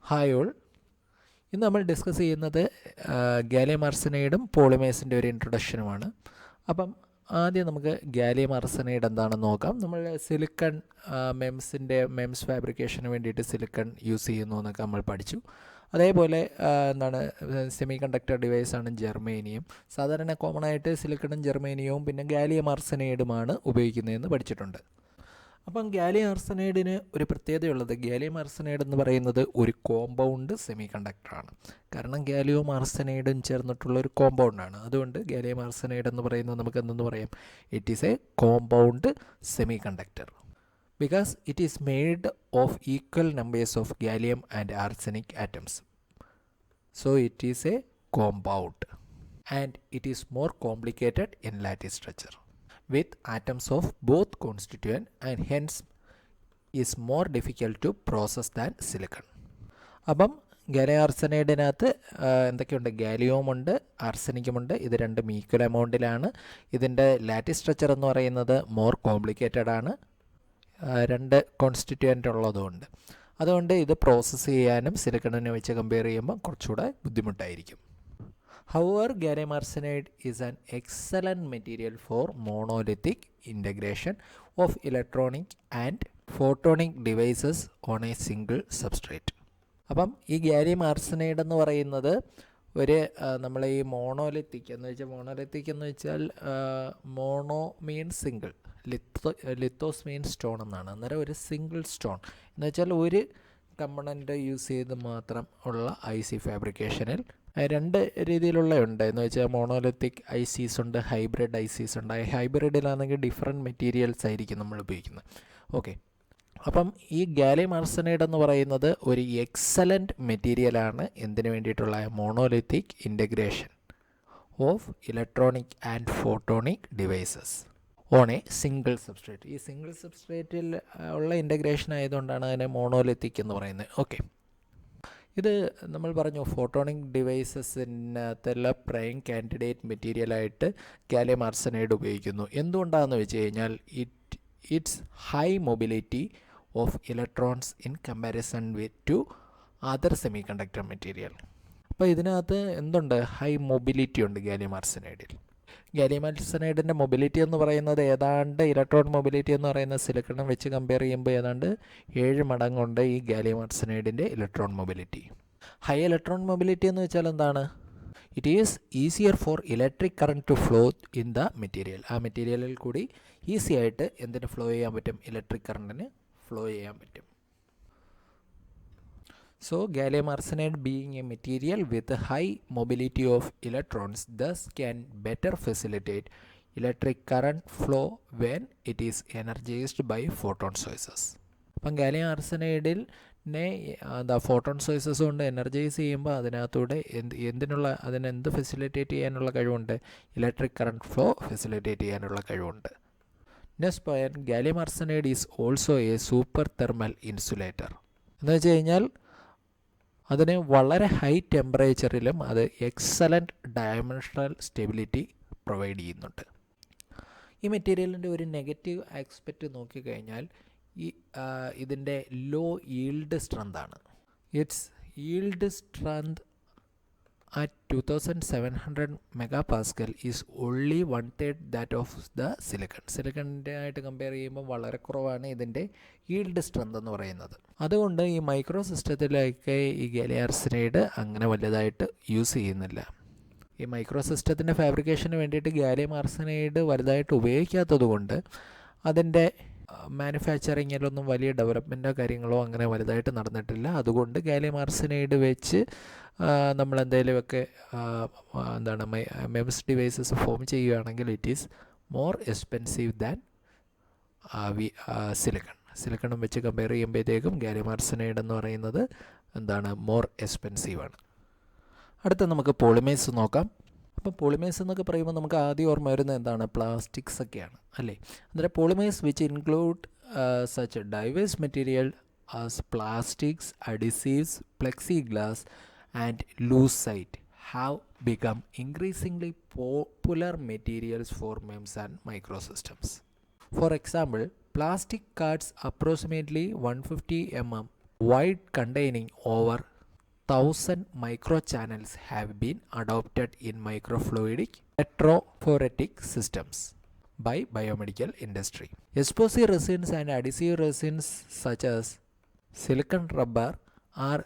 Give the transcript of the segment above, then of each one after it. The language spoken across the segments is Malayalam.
Hi all. ഇന്ന് നമ്മൾ ഡിസ്കസ് ചെയ്യുന്നത് ഗാലിയം ആർസനൈഡും പോളിമേഴ്സിൻ്റെ ഒരു ഇൻട്രൊഡക്ഷനുമാണ്. അപ്പം ആദ്യം നമുക്ക് ഗാലിയം ആർസനൈഡ് എന്താണെന്ന് നോക്കാം. നമ്മൾ സിലിക്കൺ മെംസ് ഫാബ്രിക്കേഷന് വേണ്ടിയിട്ട് സിലിക്കൺ യൂസ് ചെയ്യുന്നു എന്നൊക്കെ നമ്മൾ പഠിച്ചു. അതേപോലെ സെമി കണ്ടക്ടർ ഡിവൈസാണ് ജെർമേനിയം. സാധാരണ കോമൺ ആയിട്ട് സിലിക്കണും ജെർമേനിയവും പിന്നെ ഗാലിയം ആർസനൈഡുമാണ് ഉപയോഗിക്കുന്നതെന്ന് പഠിച്ചിട്ടുണ്ട്. അപ്പം ഗാലിയം ആർസനൈഡിന് ഒരു പ്രത്യേകതയുള്ളത്, ഗാലിയം ആർസനൈഡ് എന്ന് പറയുന്നത് ഒരു കോമ്പൗണ്ട് സെമി കണ്ടക്ടറാണ്. കാരണം ഗാലിയവും ആർസനൈഡും ചേർന്നിട്ടുള്ള ഒരു കോമ്പൗണ്ടാണ്. അതുകൊണ്ട് ഗാലിയം ആർസനൈഡ് എന്ന് പറയുന്നത് നമുക്ക് എന്തെന്ന് പറയാം? It is A compound semi conductor because it is made of equal numbers of gallium and arsenic atoms. So it is A compound and it is more complicated in lattice structure with atoms of both constituent and hence is more difficult to process than silicon. അപ്പം ഗാലിയം ആർസനൈഡിനകത്ത് എന്തൊക്കെയുണ്ട്? ഗാലിയവുമുണ്ട്, ആർസനിക്കുമുണ്ട്. ഇത് രണ്ടും ഈക്വൽ എമൗണ്ടിലാണ്. ഇതിൻ്റെ ലാറ്റിസ് സ്ട്രക്ചർ എന്ന് പറയുന്നത് മോർ കോംപ്ലിക്കേറ്റഡ് ആണ്, രണ്ട് കോൺസ്റ്റിറ്റ്യൂവൻ്റ് ഉള്ളതുകൊണ്ട്. അതുകൊണ്ട് ഇത് പ്രോസസ്സ് ചെയ്യാനും സിലിക്കണിനെ വെച്ച് കമ്പയർ ചെയ്യുമ്പോൾ കുറച്ചുകൂടെ ബുദ്ധിമുട്ടായിരിക്കും. However, gallium arsenide is an excellent material for monolithic integration of electronic and photonic devices on a single substrate. അപ്പം ഈ ഗാലിയം ആർസനൈഡ് എന്ന് പറയുന്നത് നമ്മൾ ഈ മോണോലിത്തിക് എന്ന് വെച്ചാൽ mono means single, lithos means stone എന്നാണ്. അന്നേരം ഒരു സിംഗിൾ സ്റ്റോൺ എന്ന് വെച്ചാൽ ഒരു കമ്പണൻ്റ് യൂസ് ചെയ്ത് മാത്രം ഉള്ള IC ഫാബ്രിക്കേഷനിൽ രണ്ട് രീതിയിലുള്ളതുണ്ട്. എന്ന് വെച്ചാൽ മോണോലിത്തിക് ICs ഉണ്ട്, ഹൈബ്രിഡ് ICs ഉണ്ട്. ഹൈബ്രിഡിലാണെങ്കിൽ ഡിഫറെൻറ്റ് മെറ്റീരിയൽസ് ആയിരിക്കും നമ്മൾ ഉപയോഗിക്കുന്നത്. ഓക്കെ, അപ്പം ഈ ഗാലിയം ആർസനൈഡ് എന്ന് പറയുന്നത് ഒരു എക്സലൻറ്റ് മെറ്റീരിയലാണ്. എന്തിനു വേണ്ടിയിട്ടുള്ള? Monolithic integration of electronic and photonic devices on A single substrate. ഈ സിംഗിൾ സബ്സ്ട്രേറ്റിൽ ഉള്ള ഇൻ്റഗ്രേഷൻ ആയതുകൊണ്ടാണ് അതിനെ മോണോലിത്തിക് എന്ന് പറയുന്നത്. ഓക്കെ, ഇത് നമ്മൾ പറഞ്ഞു ഫോട്ടോണിക് ഡിവൈസസിനകത്തുള്ള പ്രൈം കാൻഡിഡേറ്റ് മെറ്റീരിയലായിട്ട് ഗാലിയം ആർസനൈഡ് ഉപയോഗിക്കുന്നു. എന്തുകൊണ്ടാണെന്ന് വെച്ച് കഴിഞ്ഞാൽ it's high mobility of electrons in comparison to other semiconductor material. അപ്പോൾ ഇതിനകത്ത് എന്തുണ്ട്? ഹൈ മൊബിലിറ്റി ഉണ്ട് ഗാലിയം ആർസനൈഡിൽ. ഗാലിയം ആർസനൈഡിൻ്റെ മൊബിലിറ്റി എന്ന് പറയുന്നത് ഏതാണ്ട് ഇലക്ട്രോൺ മൊബിലിറ്റി എന്ന് പറയുന്ന സിലിക്കണും വെച്ച് കമ്പയർ ചെയ്യുമ്പോൾ ഏതാണ്ട് 7 മടങ്ങുണ്ട് ഈ ഗാലിയം ആർസനൈഡിൻ്റെ electron mobility. High electron mobility എന്ന് വെച്ചാൽ എന്താണ്? It is easier for electric current to flow in the material. ആ മെറ്റീരിയലിൽ കൂടി ഈസി ആയിട്ട് എന്തിന് ഫ്ലോ ചെയ്യാൻ പറ്റും? ഇലക്ട്രിക് കറണ്ടിന് ഫ്ലോ ചെയ്യാൻ പറ്റും. So, gallium arsenide being a material with a high mobility of electrons thus can better facilitate electric current flow when it is energized by photon sources. അപ്പം ഗാലിയം ആർസനൈഡിൽ ഫോട്ടോൺ സോഴ്സസ് കൊണ്ട് എനർജൈസ് ചെയ്യുമ്പോൾ അതിനകത്തൂടെ അതിനെന്ത് ഫെസിലിറ്റേറ്റ് ചെയ്യാനുള്ള കഴിവുണ്ട്? ഇലക്ട്രിക് കറണ്ട് ഫ്ലോ ഫെസിലിറ്റേറ്റ് ചെയ്യാനുള്ള കഴിവുണ്ട്. Next point, gallium arsenide is also A super thermal insulator. എന്ന് വെച്ച് കഴിഞ്ഞാൽ അതിന് വളരെ ഹൈ ടെമ്പറേച്ചറിലും അത് എക്സലൻറ്റ് ഡയമെൻഷണൽ സ്റ്റെബിലിറ്റി പ്രൊവൈഡ് ചെയ്യുന്നുണ്ട്. ഈ മെറ്റീരിയലിൻ്റെ ഒരു നെഗറ്റീവ് ആസ്പെക്റ്റ് നോക്കിക്കഴിഞ്ഞാൽ ഇതിൻ്റെ ലോ ഈൽഡ് സ്ട്രെങ്ത് ആണ്. It's yield strength at 2700 megapascal is only 1/3 that of the silicon. സിലിക്കണിൻ്റെ ആയിട്ട് കമ്പയർ ചെയ്യുമ്പോൾ വളരെ കുറവാണ് ഇതിൻ്റെ ഈൽഡ് സ്ട്രെങ്ത് എന്ന് പറയുന്നത്. അതുകൊണ്ട് ഈ മൈക്രോ സിസ്റ്റത്തിലൊക്കെ ഈ ഗാലിയം ആർസനൈഡ് അങ്ങനെ വലുതായിട്ട് യൂസ് ചെയ്യുന്നില്ല. ഈ മൈക്രോ സിസ്റ്റത്തിൻ്റെ ഫാബ്രിക്കേഷന് വേണ്ടിയിട്ട് ഗാലിയം ആർസനൈഡ് വലുതായിട്ട് ഉപയോഗിക്കാത്തത് കൊണ്ട് അതിൻ്റെ മാനുഫാക്ചറിങ്ങിലൊന്നും വലിയ ഡെവലപ്മെൻറ്റോ കാര്യങ്ങളോ അങ്ങനെ വലുതായിട്ട് നടന്നിട്ടില്ല. അതുകൊണ്ട് ഗാലിയം ആർസനൈഡ് വെച്ച് നമ്മൾ എന്തെങ്കിലുമൊക്കെ മെംസ് ഡിവൈസസ് ഫോം ചെയ്യുകയാണെങ്കിൽ it is more expensive than സിലിക്കണും വെച്ച് കമ്പയർ ചെയ്യുമ്പോഴത്തേക്കും ഗാലിയം ആർസനൈഡ് എന്ന് പറയുന്നത് മോർ എക്സ്പെൻസീവാണ്. അടുത്ത നമുക്ക് പോളിമേഴ്സ് നോക്കാം. അപ്പോൾ പോളിമേഴ്സ് എന്നൊക്കെ പറയുമ്പോൾ നമുക്ക് ആദ്യം ഓർമ്മ വരുന്നത് പ്ലാസ്റ്റിക്സ് ഒക്കെയാണ് അല്ലേ. അന്നേരം polymers which include such diverse material as plastics, adhesives, plexiglass and lucite have become increasingly popular materials for MEMS and microsystems. For example, plastic cards approximately 150 mm wide containing over 1000 microchannels have been adopted in microfluidic electrophoretic systems by biomedical industry. Epoxy resins and adhesive resins such as silicon rubber are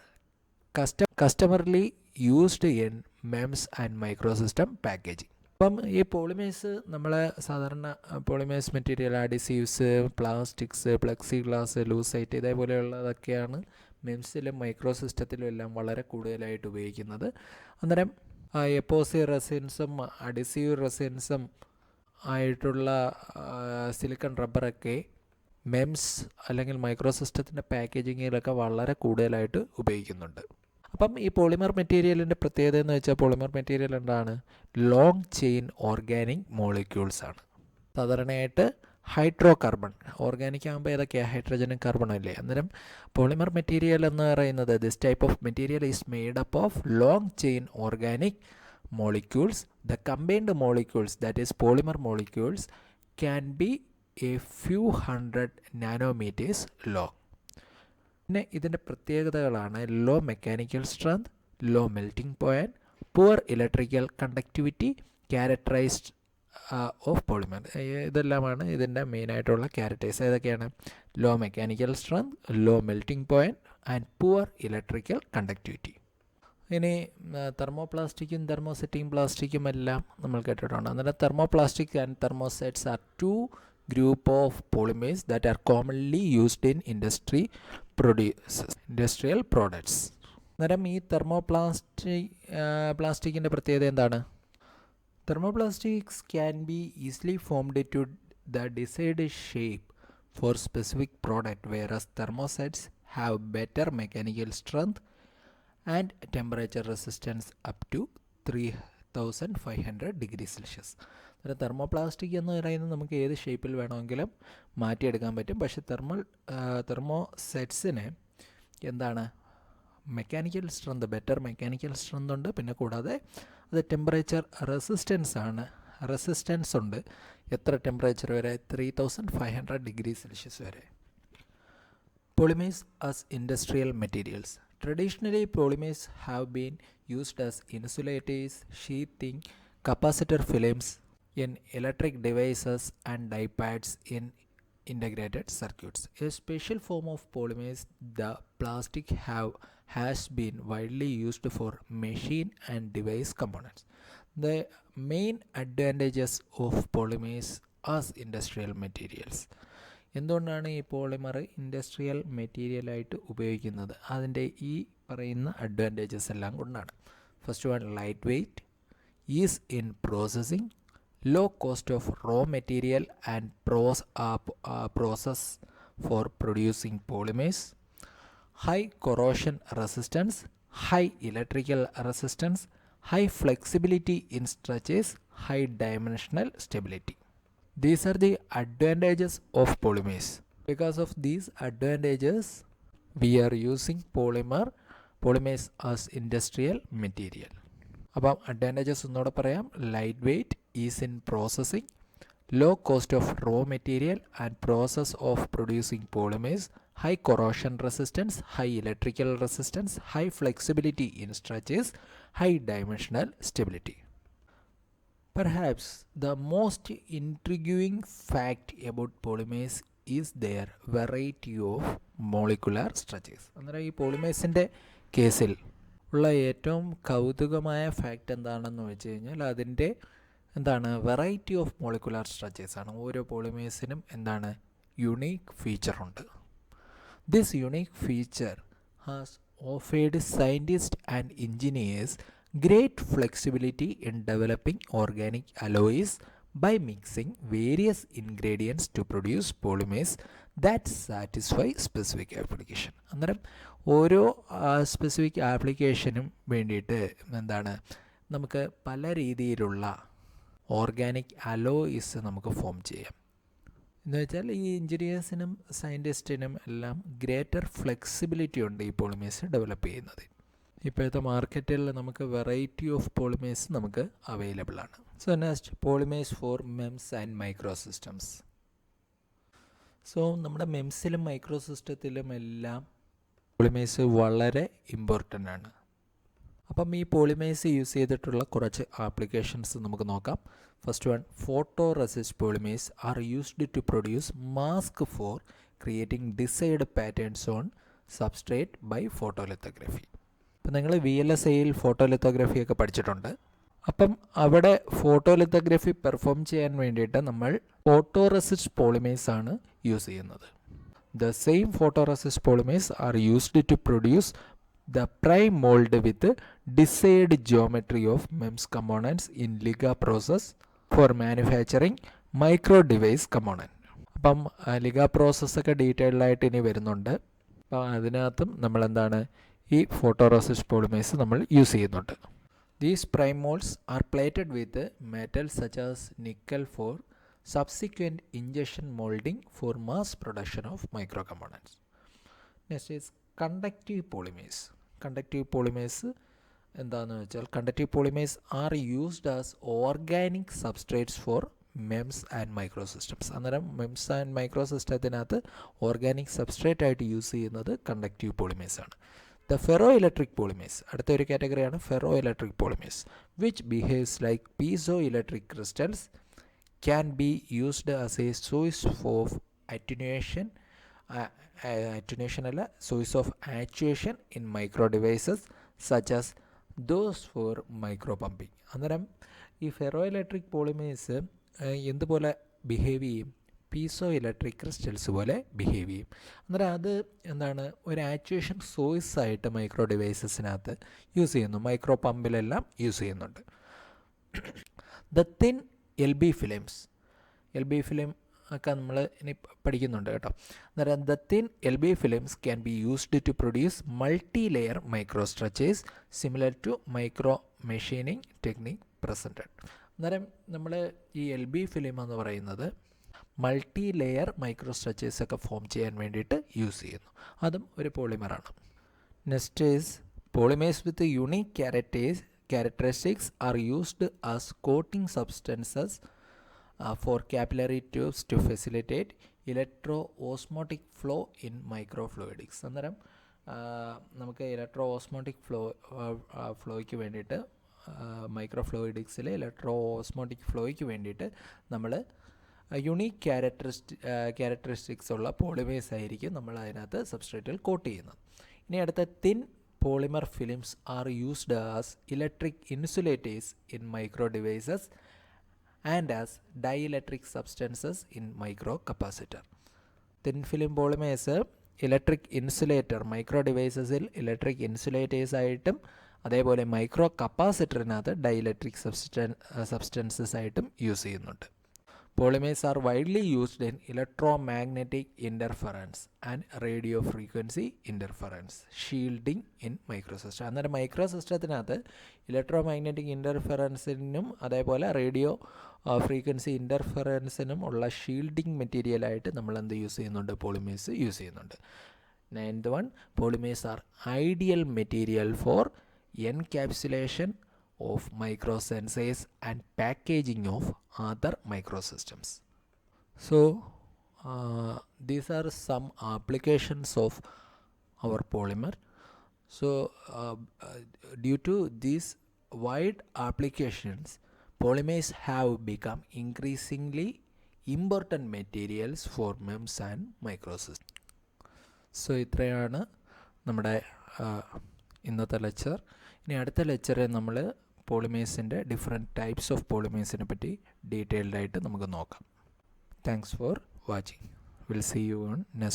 customarily used in MEMS and microsystem packaging. അപ്പം ഈ പോളിമേഴ്സ് നമ്മൾ സാധാരണ polymers material adhesives, plastics, plexiglass, lucite ഇതേപോലെയുള്ളതൊക്കെയാണ് മെംസിലും മൈക്രോ സിസ്റ്റത്തിലും എല്ലാം വളരെ കൂടുതലായിട്ട് ഉപയോഗിക്കുന്നത്. അന്നേരം എപ്പോസി റെസിൻസും അഡിസീവ് റെസിൻസും ആയിട്ടുള്ള സിലിക്കൺ റബ്ബറൊക്കെ മെംസ് അല്ലെങ്കിൽ മൈക്രോ സിസ്റ്റത്തിൻ്റെ പാക്കേജിങ്ങിലൊക്കെ വളരെ കൂടുതലായിട്ട് ഉപയോഗിക്കുന്നുണ്ട്. അപ്പം ഈ പോളിമർ മെറ്റീരിയലിൻ്റെ പ്രത്യേകത എന്ന് വെച്ചാൽ പോളിമർ മെറ്റീരിയൽ എന്താണ്? ലോങ് ചെയിൻ ഓർഗാനിക് മോളിക്യൂൾസ് ആണ്. സാധാരണയായിട്ട് ഹൈഡ്രോ കാർബൺ, ഓർഗാനിക് ആകുമ്പോൾ ഏതൊക്കെയാണ്? ഹൈഡ്രജനും കാർബണും അല്ലേ? അന്നേരം പോളിമർ മെറ്റീരിയൽ എന്ന് പറയുന്നത് this type of material is made up of long chain organic molecules. The combined molecules, that is polymer molecules, can be a few hundred nanometers long. പിന്നെ ഇതിൻ്റെ പ്രത്യേകതകളാണ് low mechanical strength, low melting point, poor electrical conductivity, characterised of polymer. ഇതെല്ലാമാണ് ഇതിൻ്റെ മെയിനായിട്ടുള്ള ക്യാരക്ടേഴ്സ്. ഏതൊക്കെയാണ്? Low mechanical strength, low melting point and poor electrical conductivity. ഇനി തെർമോപ്ലാസ്റ്റിക്കും തെർമോസെറ്റിംഗ് പ്ലാസ്റ്റിക്കും എല്ലാം നമ്മൾ കേട്ടിട്ടുണ്ട്. അന്നേരം thermoplastic and thermosets are two group of polymers that are commonly used in industrial products. അന്നേരം ഈ പ്ലാസ്റ്റിക്കിൻ്റെ പ്രത്യേകത എന്താണ്? Thermoplastics can be easily formed to the desired shape for specific product, whereas thermosets have better mechanical strength and temperature resistance up to 3500 degrees Celsius. Thermoplastic എന്ന് പറയുന്നത് നമുക്ക് ഏത് ഷേപ്പിൽ വേണമെങ്കിലും മാറ്റിയെടുക്കാൻ പറ്റും. പക്ഷേ തെർമോസെറ്റ്സിന് എന്താണ്? Mechanical strength, better mechanical strength ഉണ്ട്. പിന്നെ കൂടാതെ അത് ടെമ്പറേച്ചർ റെസിസ്റ്റൻസ് ഉണ്ട്. എത്ര ടെമ്പറേച്ചർ വരെ? 3500 ഡിഗ്രി സെൽഷ്യസ് വരെ. Polymers as industrial materials. Traditionally, polymers have been used as insulators, sheathing, capacitor films in electric devices and diepads in integrated circuits. A special form of polymers, the plastic has been widely used for machine and device components. The main advantages of polymers as industrial materials. എന്തുകൊണ്ടാണ് ഈ പോളിമർ ഇൻഡസ്ട്രിയൽ മെറ്റീരിയലായിട്ട് ഉപയോഗിക്കുന്നത്? അതിൻ്റെ ഈ പറയുന്ന അഡ്വാൻറ്റേജസ് എല്ലാം കൊണ്ടാണ്. First one, light weight, ease in processing, low cost of raw material and process for producing polymers, high corrosion resistance, high electrical resistance, high flexibility in stretches, high dimensional stability. These are the advantages of polymers. Because of these advantages, we are using polymers as industrial material. അപ്പം അഡ്വാൻറ്റേജസ് ഒന്നുകൂടെ പറയാം. Light weight, ease in processing, low cost of raw material and process of producing polymers, high corrosion resistance, high electrical resistance, high flexibility in stretches, high dimensional stability. Perhaps the most intriguing fact about polymers is their variety of molecular structures. അന്നേരം ഈ പോളിമേഴ്സിൻ്റെ കേസിൽ ഉള്ള ഏറ്റവും കൗതുകമായ ഫാക്റ്റ് എന്താണെന്ന് വെച്ച് കഴിഞ്ഞാൽ അതിൻ്റെ വെറൈറ്റി ഓഫ് മോളിക്കുലാർ സ്ട്രക്ചേഴ്സാണ്. ഓരോ പോളിമേഴ്സിനും യുണീക്ക് ഫീച്ചറുണ്ട്. This unique feature has offered scientist and engineers great flexibility in developing organic alloys by mixing various ingredients to produce polymers that satisfy specific application. അന്നേരം ഓരോ സ്പെസിഫിക് ആപ്ലിക്കേഷനും വേണ്ടിയിട്ട് നമുക്ക് പല രീതിയിലുള്ള ഓർഗാനിക് അലോയ്സ് നമുക്ക് ഫോം ചെയ്യാം. എന്ന് വെച്ചാൽ ഈ എഞ്ചിനീയേഴ്സിനും സയൻറ്റിസ്റ്റിനും എല്ലാം ഗ്രേറ്റർ ഫ്ലെക്സിബിലിറ്റി ഉണ്ട് ഈ പോളിമേഴ്സ് ഡെവലപ്പ് ചെയ്യുന്നത്. ഇപ്പോഴത്തെ മാർക്കറ്റിൽ നമുക്ക് വെറൈറ്റി ഓഫ് പോളിമേഴ്സ് നമുക്ക് അവൈലബിൾ ആണ്. So next, polymers for MEMS and micro systems. So നമ്മുടെ മെംസിലും മൈക്രോ സിസ്റ്റത്തിലും എല്ലാം പോളിമേഴ്സ് വളരെ ഇമ്പോർട്ടൻ്റ് ആണ്. അപ്പം ഈ പോളിമേഴ്സ് യൂസ് ചെയ്തിട്ടുള്ള കുറച്ച് ആപ്ലിക്കേഷൻസ് നമുക്ക് നോക്കാം. First one, photo resist polymers are used to produce mask for creating desired patterns on substrate by photolithography. ഇപ്പം നിങ്ങൾ VLSIയിൽ ഫോട്ടോലിത്തോഗ്രഫി ഒക്കെ പഠിച്ചിട്ടുണ്ട്. അപ്പം അവിടെ ഫോട്ടോലിത്തോഗ്രഫി പെർഫോം ചെയ്യാൻ വേണ്ടിയിട്ട് നമ്മൾ ഫോട്ടോ റെസിസ്റ്റ് പോളിമേഴ്സ് ആണ് യൂസ് ചെയ്യുന്നത്. The same photo resist polymers are used to produce the prime mold with desired geometry of MEMS components in LIGA process for manufacturing micro device component. അപ്പം LIGA പ്രോസസ്സ് ഒക്കെ ഡീറ്റെയിൽഡ് ആയിട്ട് ഇനി വരുന്നുണ്ട്. അപ്പം അതിനകത്തും നമ്മൾ എന്താണ് ഈ ഫോട്ടോ റെസിസ്റ്റ് പോളിമേഴ്സ് നമ്മൾ യൂസ് ചെയ്യുന്നുണ്ട്. These prime molds are plated with metal such as nickel for subsequent injection molding for mass production of micro components. Next is conductive polymers. Conductive polymers എന്താണെന്ന് വെച്ചാൽ conductive polymers are used as organic substrates for MEMS and microsystems. അന്നേരം MEMS and microsystemത്തിനകത്ത് ഓർഗാനിക് സബ്സ്ട്രേറ്റ് ആയിട്ട് യൂസ് ചെയ്യുന്നത് conductive polymers ആണ്. The ferroelectric polymers, അടുത്ത ഒരു കാറ്റഗറിയാണ് ferroelectric polymers, which behaves like piezoelectric crystals, can be used as a source of attenuation അല്ല source of actuation in micro devices such as those for micro pumping. അന്നേരം ഈ ഫെറോ ഇലക്ട്രിക് പോളിമേഴ്സ് എന്തുപോലെ ബിഹേവ് ചെയ്യും? പീസോ ഇലക്ട്രിക് ക്രിസ്റ്റൽസ് പോലെ ബിഹേവ് ചെയ്യും. അന്നേരം അത് എന്താണ്, ഒരു ആക്ച്വേഷൻ സോഴ്സ് ആയിട്ട് മൈക്രോ ഡിവൈസസിനകത്ത് യൂസ് ചെയ്യുന്നു, മൈക്രോ പമ്പിലെല്ലാം യൂസ് ചെയ്യുന്നുണ്ട്. The thin LB films, LB film ഒക്കെ നമ്മൾ ഇനി പഠിക്കുന്നുണ്ട് കേട്ടോ. അന്നേരം the thin LB films can be used to produce multi layer micro structures similar to micro machining technique presented. അന്നേരം നമ്മൾ ഈ LB ഫിലിം എന്ന് പറയുന്നത് മൾട്ടി ലെയർ മൈക്രോ സ്ട്രച്ചേഴ്സ് ഒക്കെ ഫോം ചെയ്യാൻ വേണ്ടിയിട്ട് യൂസ് ചെയ്യുന്നു. അതും ഒരു പോളിമറാണ്. Next is polymers with unique characteristics are used as coating substances for capillary tubes to facilitate electro-osmotic flow in microfluidics. അന്നേരം നമുക്ക് ഇലക്ട്രോ-ഓസ്മോട്ടിക് ഫ്ലോയ്ക്ക് വേണ്ടിയിട്ട് മൈക്രോഫ്ലൂയിഡിക്സിലെ ഇലക്ട്രോ-ഓസ്മോട്ടിക് ഫ്ലോയ്ക്ക് വേണ്ടിയിട്ട് നമ്മൾ യുണീക്ക് ക്യാരക്ടറിസ്റ്റിക്സ് ഉള്ള പോളിമേഴ്സ് ആയിരിക്കും നമ്മൾ അതിനകത്ത് സബ്സ്ട്രേറ്റിൽ കോട്ട് ചെയ്യുന്നത്. ഇനി അടുത്ത thin polymer films are used as electric insulators in micro devices and as dielectric substances in micro capacitor. Thin film polymers electric insulator micro ഡിവൈസസിൽ ഇലക്ട്രിക് ഇൻസുലേറ്റേഴ്സ് ആയിട്ടും അതേപോലെ മൈക്രോ കപ്പാസിറ്ററിനകത്ത് ഡൈഇലക്ട്രിക് സബ്സ്റ്റൻസസ് ആയിട്ടും യൂസ് ചെയ്യുന്നുണ്ട്. Polymers are widely used in electromagnetic interference and radio frequency interference shielding in microsystem. അന്നേരം മൈക്രോസിസ്റ്റത്തിനകത്ത് ഇലക്ട്രോമാഗ്നറ്റിക് ഇൻ്റർഫറൻസിനും അതേപോലെ റേഡിയോ ഫ്രീക്വൻസി ഇൻ്റർഫറൻസിനും ഉള്ള ഷീൽഡിംഗ് മെറ്റീരിയലായിട്ട് നമ്മൾ എന്ത് യൂസ് ചെയ്യുന്നുണ്ട്? പോളിമേഴ്സ് യൂസ് ചെയ്യുന്നുണ്ട്. 9th one, polymers are ideal material for encapsulation of microsensors and packaging of other microsystems. So these are some applications of our polymer. So due to these wide applications, polymers have become increasingly important materials for MEMS and microsystems. So ഇത്രയാണ് നമ്മുടെ ഇന്നത്തെ ലെക്ചർ. ഇനി അടുത്ത ലെക്ചറിൽ നമ്മൾ പോളിമേഴ്സിൻ്റെ ഡിഫറെൻറ്റ് ടൈപ്സ് ഓഫ് പോളിമേഴ്സിനെ പറ്റി ഡീറ്റെയിൽഡ് ആയിട്ട് നമുക്ക് നോക്കാം. Thanks for watching. Will see you on next